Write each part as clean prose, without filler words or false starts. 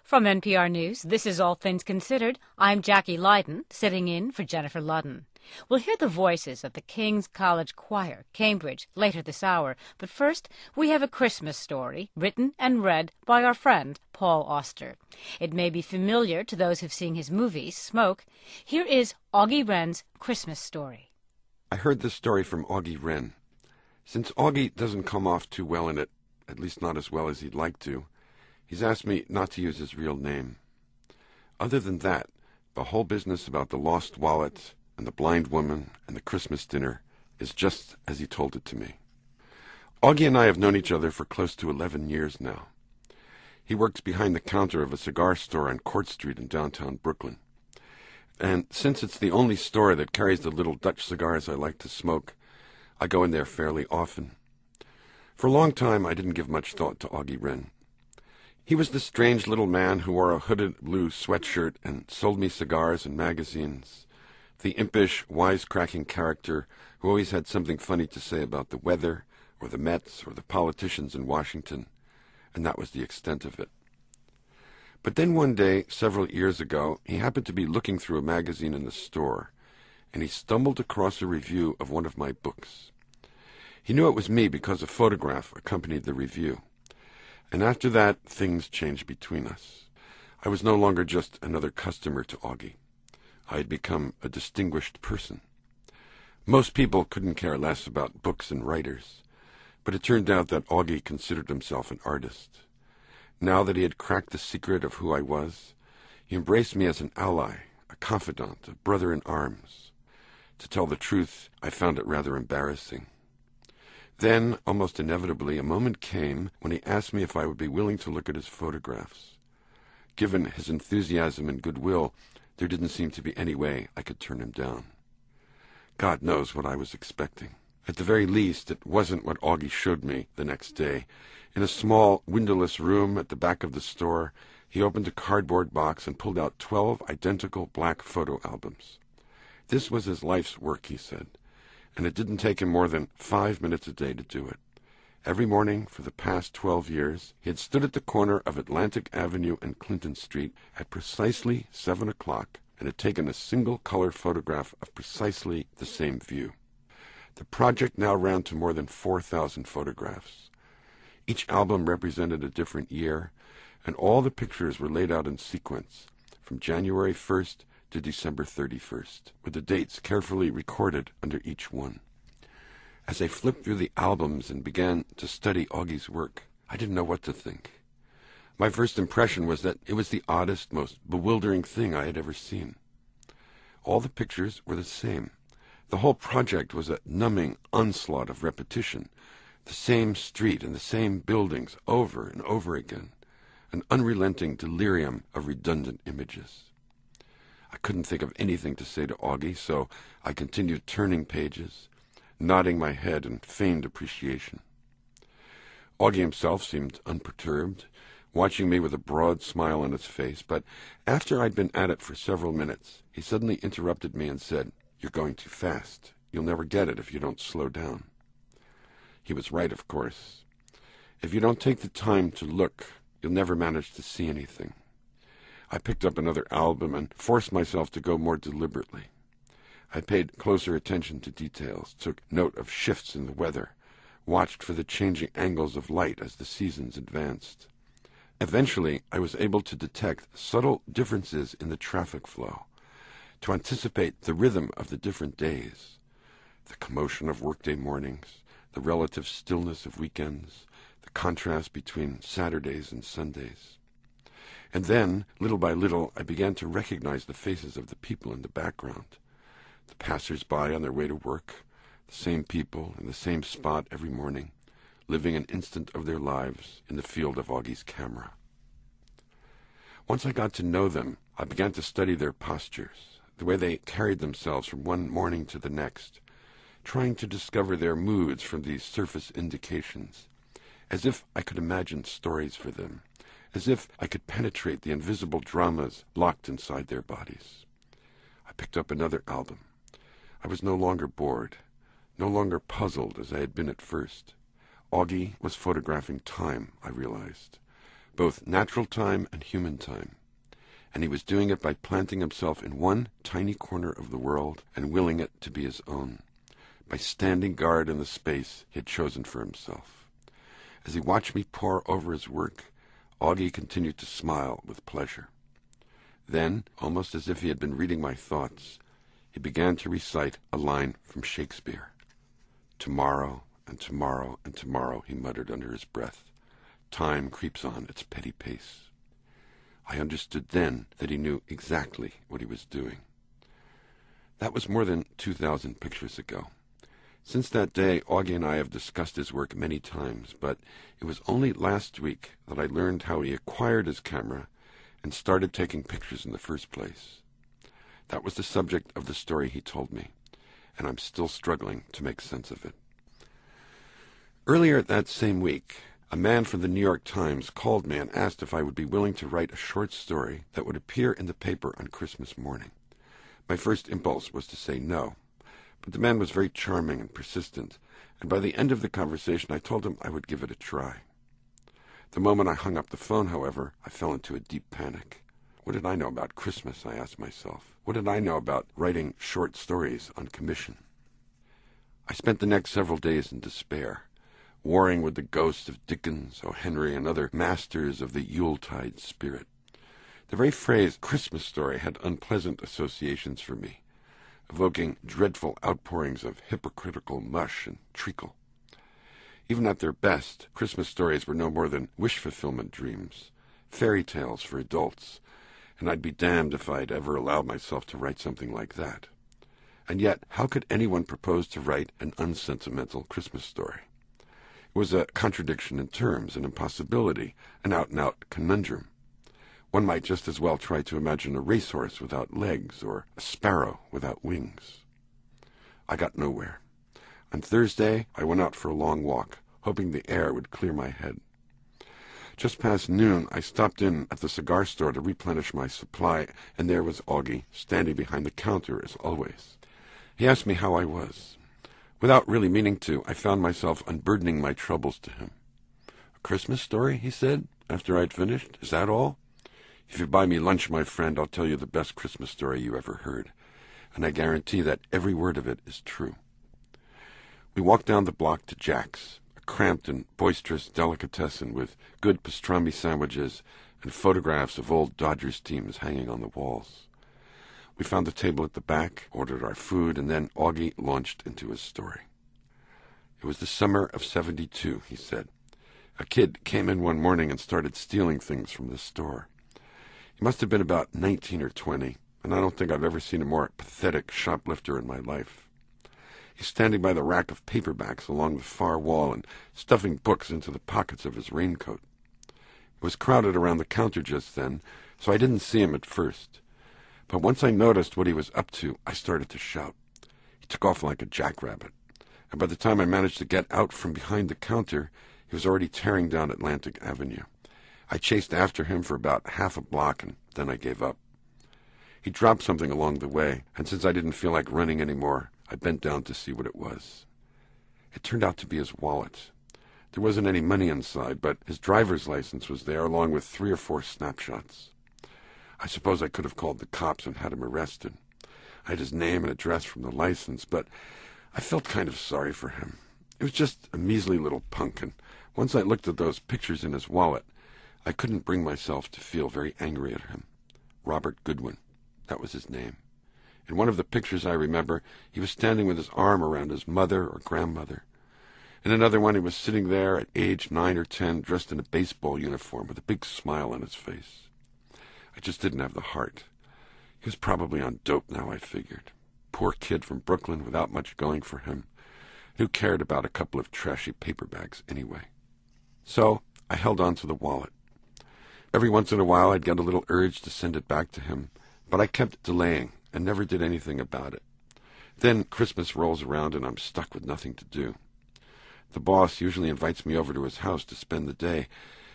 From NPR News, this is All Things Considered. I'm Jackie Leiden, sitting in for Jennifer Ludden. We'll hear the voices of the King's College Choir, Cambridge, later this hour. But first, we have a Christmas story, written and read by our friend Paul Auster. It may be familiar to those who've seen his movies, Smoke. Here is Auggie Wren's Christmas story. I heard this story from Auggie Wren. Since Auggie doesn't come off too well in it, at least not as well as he'd like to, he's asked me not to use his real name. Other than that, the whole business about the lost wallet and the blind woman and the Christmas dinner is just as he told it to me. Auggie and I have known each other for close to 11 years now. He works behind the counter of a cigar store on Court Street in downtown Brooklyn. And since it's the only store that carries the little Dutch cigars I like to smoke, I go in there fairly often. For a long time, I didn't give much thought to Auggie Wren. He was the strange little man who wore a hooded blue sweatshirt and sold me cigars and magazines, the impish, wisecracking character who always had something funny to say about the weather or the Mets or the politicians in Washington, and that was the extent of it. But then one day, several years ago, he happened to be looking through a magazine in the store, and he stumbled across a review of one of my books. He knew it was me because a photograph accompanied the review. And after that, things changed between us. I was no longer just another customer to Auggie. I had become a distinguished person. Most people couldn't care less about books and writers, but it turned out that Auggie considered himself an artist. Now that he had cracked the secret of who I was, he embraced me as an ally, a confidant, a brother in arms. To tell the truth, I found it rather embarrassing. Then, almost inevitably, a moment came when he asked me if I would be willing to look at his photographs. Given his enthusiasm and goodwill, there didn't seem to be any way I could turn him down. God knows what I was expecting. At the very least, it wasn't what Auggie showed me the next day. In a small, windowless room at the back of the store, he opened a cardboard box and pulled out 12 identical black photo albums. This was his life's work, he said, and it didn't take him more than 5 minutes a day to do it. Every morning for the past 12 years, he had stood at the corner of Atlantic Avenue and Clinton Street at precisely 7 o'clock and had taken a single-color photograph of precisely the same view. The project now ran to more than 4,000 photographs. Each album represented a different year, and all the pictures were laid out in sequence, from January 1st to December 31st, with the dates carefully recorded under each one. As I flipped through the albums and began to study Auggie's work, I didn't know what to think. My first impression was that it was the oddest, most bewildering thing I had ever seen. All the pictures were the same. The whole project was a numbing onslaught of repetition, the same street and the same buildings over and over again, an unrelenting delirium of redundant images. I couldn't think of anything to say to Auggie, so I continued turning pages, nodding my head in feigned appreciation. Auggie himself seemed unperturbed, watching me with a broad smile on his face, but after I'd been at it for several minutes, he suddenly interrupted me and said, "You're going too fast. You'll never get it if you don't slow down." He was right, of course. If you don't take the time to look, you'll never manage to see anything. I picked up another album and forced myself to go more deliberately. I paid closer attention to details, took note of shifts in the weather, watched for the changing angles of light as the seasons advanced. Eventually, I was able to detect subtle differences in the traffic flow, to anticipate the rhythm of the different days, the commotion of workday mornings, the relative stillness of weekends, the contrast between Saturdays and Sundays. And then, little by little, I began to recognize the faces of the people in the background, the passers-by on their way to work, the same people in the same spot every morning, living an instant of their lives in the field of Auggie's camera. Once I got to know them, I began to study their postures, the way they carried themselves from one morning to the next, trying to discover their moods from these surface indications, as if I could imagine stories for them, as if I could penetrate the invisible dramas locked inside their bodies. I picked up another album. I was no longer bored, no longer puzzled as I had been at first. Auggie was photographing time, I realized. both natural time and human time. And he was doing it by planting himself in one tiny corner of the world and willing it to be his own, by standing guard in the space he had chosen for himself. As he watched me pore over his work, Auggie continued to smile with pleasure. Then, almost as if he had been reading my thoughts, he began to recite a line from Shakespeare. "Tomorrow, and tomorrow, and tomorrow," he muttered under his breath. "Time creeps on its petty pace." I understood then that he knew exactly what he was doing. That was more than 2,000 pictures ago. Since that day, Auggie and I have discussed his work many times, but it was only last week that I learned how he acquired his camera and started taking pictures in the first place. That was the subject of the story he told me, and I'm still struggling to make sense of it. Earlier that same week, a man from the New York Times called me and asked if I would be willing to write a short story that would appear in the paper on Christmas morning. My first impulse was to say no, but the man was very charming and persistent, and by the end of the conversation I told him I would give it a try. The moment I hung up the phone, however, I fell into a deep panic. What did I know about Christmas, I asked myself. What did I know about writing short stories on commission? I spent the next several days in despair, warring with the ghosts of Dickens, O. Henry, and other masters of the Yuletide spirit. The very phrase Christmas story had unpleasant associations for me, evoking dreadful outpourings of hypocritical mush and treacle. Even at their best, Christmas stories were no more than wish-fulfillment dreams, fairy tales for adults, and I'd be damned if I'd ever allowed myself to write something like that. And yet, how could anyone propose to write an unsentimental Christmas story? It was a contradiction in terms, an impossibility, an out-and-out conundrum. One might just as well try to imagine a racehorse without legs or a sparrow without wings. I got nowhere. On Thursday, I went out for a long walk, hoping the air would clear my head. Just past noon, I stopped in at the cigar store to replenish my supply, and there was Auggie, standing behind the counter as always. He asked me how I was. Without really meaning to, I found myself unburdening my troubles to him. "A Christmas story?" he said, after I'd finished. "Is that all? If you buy me lunch, my friend, I'll tell you the best Christmas story you ever heard, and I guarantee that every word of it is true." We walked down the block to Jack's, a cramped and boisterous delicatessen with good pastrami sandwiches and photographs of old Dodgers teams hanging on the walls. We found a table at the back, ordered our food, and then Auggie launched into his story. "It was the summer of '72, he said. "A kid came in one morning and started stealing things from the store. He must have been about 19 or 20, and I don't think I've ever seen a more pathetic shoplifter in my life. He's standing by the rack of paperbacks along the far wall and stuffing books into the pockets of his raincoat. It was crowded around the counter just then, so I didn't see him at first. But once I noticed what he was up to, I started to shout. He took off like a jackrabbit, and by the time I managed to get out from behind the counter, he was already tearing down Atlantic Avenue. I chased after him for about half a block, and then I gave up. He dropped something along the way, and since I didn't feel like running anymore, I bent down to see what it was. It turned out to be his wallet. There wasn't any money inside, but his driver's license was there, along with 3 or 4 snapshots. I suppose I could have called the cops and had him arrested. I had his name and address from the license, but I felt kind of sorry for him. He was just a measly little punk, and once I looked at those pictures in his wallet, I couldn't bring myself to feel very angry at him. Robert Goodwin, that was his name. In one of the pictures I remember, he was standing with his arm around his mother or grandmother. In another one, he was sitting there at age 9 or 10, dressed in a baseball uniform with a big smile on his face. I just didn't have the heart. He was probably on dope now, I figured. Poor kid from Brooklyn without much going for him. Who cared about a couple of trashy paperbacks anyway? So I held on to the wallet. Every once in a while I'd get a little urge to send it back to him, but I kept delaying and never did anything about it. Then Christmas rolls around and I'm stuck with nothing to do. The boss usually invites me over to his house to spend the day,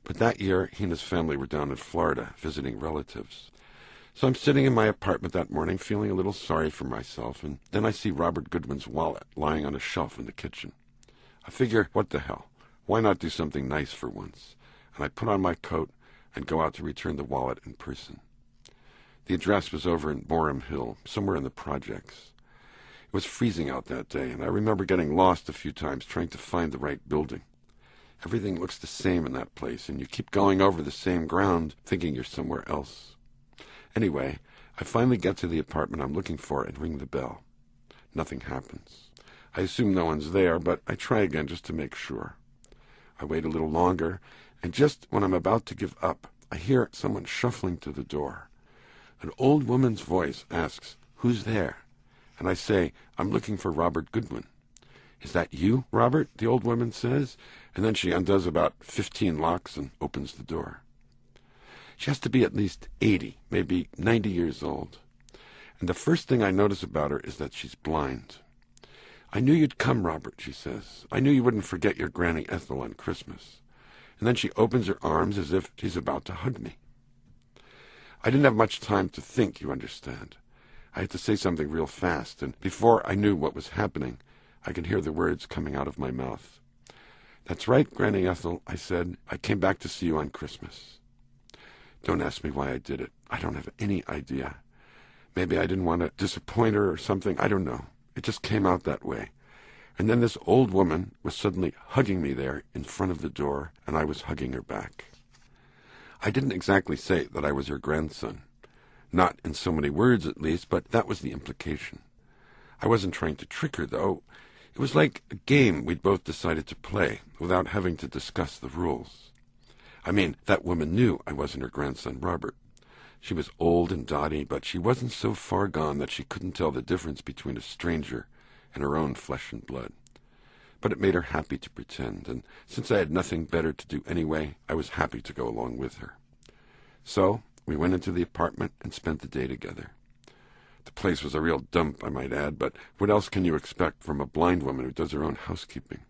but that year he and his family were down in Florida visiting relatives. So I'm sitting in my apartment that morning feeling a little sorry for myself, and then I see Robert Goodwin's wallet lying on a shelf in the kitchen. I figure, what the hell? Why not do something nice for once? And I put on my coat, and go out to return the wallet in person. The address was over in Borum Hill, somewhere in the projects. It was freezing out that day, and I remember getting lost a few times trying to find the right building. Everything looks the same in that place, and you keep going over the same ground, thinking you're somewhere else. Anyway, I finally get to the apartment I'm looking for and ring the bell. Nothing happens. I assume no one's there, but I try again just to make sure. I wait a little longer, and just when I'm about to give up, I hear someone shuffling to the door. An old woman's voice asks, "Who's there?" And I say, "I'm looking for Robert Goodwin." "Is that you, Robert?" the old woman says, and then she undoes about 15 locks and opens the door. She has to be at least 80, maybe 90 years old. And the first thing I notice about her is that she's blind. "I knew you'd come, Robert," she says. "I knew you wouldn't forget your Granny Ethel on Christmas." And then she opens her arms as if she's about to hug me. I didn't have much time to think, you understand. I had to say something real fast, and before I knew what was happening, I could hear the words coming out of my mouth. "That's right, Granny Ethel," I said. "I came back to see you on Christmas." Don't ask me why I did it. I don't have any idea. Maybe I didn't want to disappoint her or something. I don't know. It just came out that way. And then this old woman was suddenly hugging me there in front of the door, and I was hugging her back. I didn't exactly say that I was her grandson. Not in so many words, at least, but that was the implication. I wasn't trying to trick her, though. It was like a game we'd both decided to play without having to discuss the rules. I mean, that woman knew I wasn't her grandson, Robert. She was old and dotty, but she wasn't so far gone that she couldn't tell the difference between a stranger and her own flesh and blood. But it made her happy to pretend, and since I had nothing better to do anyway, I was happy to go along with her. So we went into the apartment and spent the day together. The place was a real dump, I might add, but what else can you expect from a blind woman who does her own housekeeping?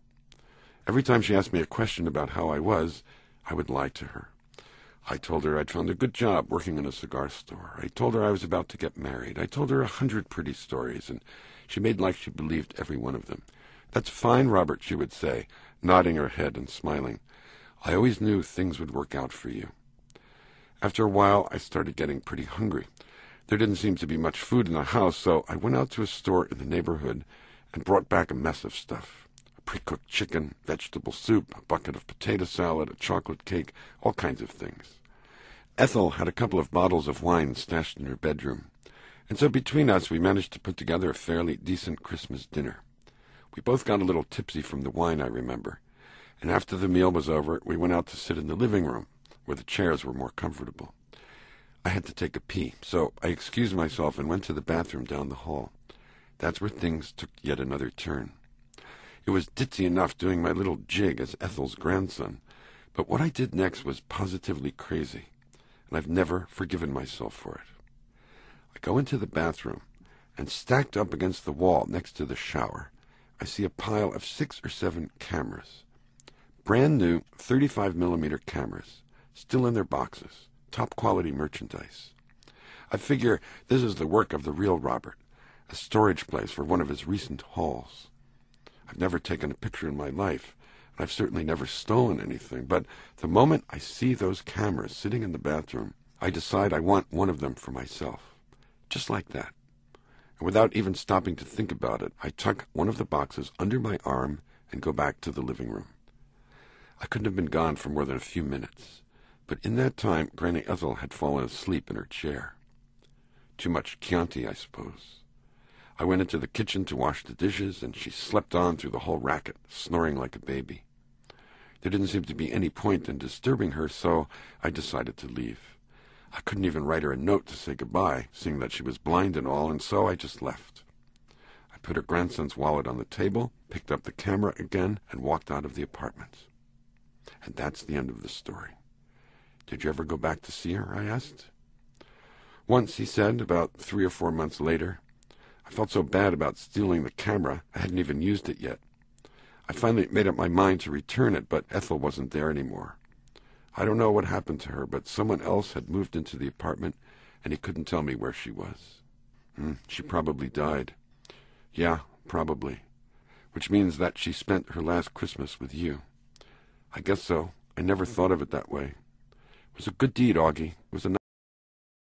Every time she asked me a question about how I was, I would lie to her. I told her I'd found a good job working in a cigar store. I told her I was about to get married. I told her 100 pretty stories, and she made like she believed every one of them. "That's fine, Robert," she would say, nodding her head and smiling. "I always knew things would work out for you." After a while, I started getting pretty hungry. There didn't seem to be much food in the house, so I went out to a store in the neighborhood and brought back a mess of stuff. A pre-cooked chicken, vegetable soup, a bucket of potato salad, a chocolate cake, all kinds of things. Ethel had a couple of bottles of wine stashed in her bedroom, and so between us we managed to put together a fairly decent Christmas dinner. We both got a little tipsy from the wine, I remember, and after the meal was over, we went out to sit in the living room, where the chairs were more comfortable. I had to take a pee, so I excused myself and went to the bathroom down the hall. That's where things took yet another turn. It was ditzy enough doing my little jig as Ethel's grandson, but what I did next was positively crazy, and I've never forgiven myself for it. I go into the bathroom, and stacked up against the wall next to the shower, I see a pile of 6 or 7 cameras. Brand new 35mm cameras, still in their boxes, top quality merchandise. I figure this is the work of the real Robert, a storage place for one of his recent hauls. I've never taken a picture in my life, and I've certainly never stolen anything, but the moment I see those cameras sitting in the bathroom, I decide I want one of them for myself. Just like that. And without even stopping to think about it, I tuck one of the boxes under my arm and go back to the living room. I couldn't have been gone for more than a few minutes, but in that time Granny Ethel had fallen asleep in her chair. Too much Chianti, I suppose. I went into the kitchen to wash the dishes, and she slept on through the whole racket, snoring like a baby. There didn't seem to be any point in disturbing her, so I decided to leave. I couldn't even write her a note to say goodbye, seeing that she was blind and all, and so I just left. I put her grandson's wallet on the table, picked up the camera again, and walked out of the apartment. And that's the end of the story. Did you ever go back to see her? I asked. Once, he said, about 3 or 4 months later. I felt so bad about stealing the camera, I hadn't even used it yet. I finally made up my mind to return it, but Ethel wasn't there anymore. I don't know what happened to her, but someone else had moved into the apartment, and he couldn't tell me where she was. She probably died. Yeah, probably. Which means that she spent her last Christmas with you. I guess so. I never thought of it that way. It was a good deed, Auggie. It was a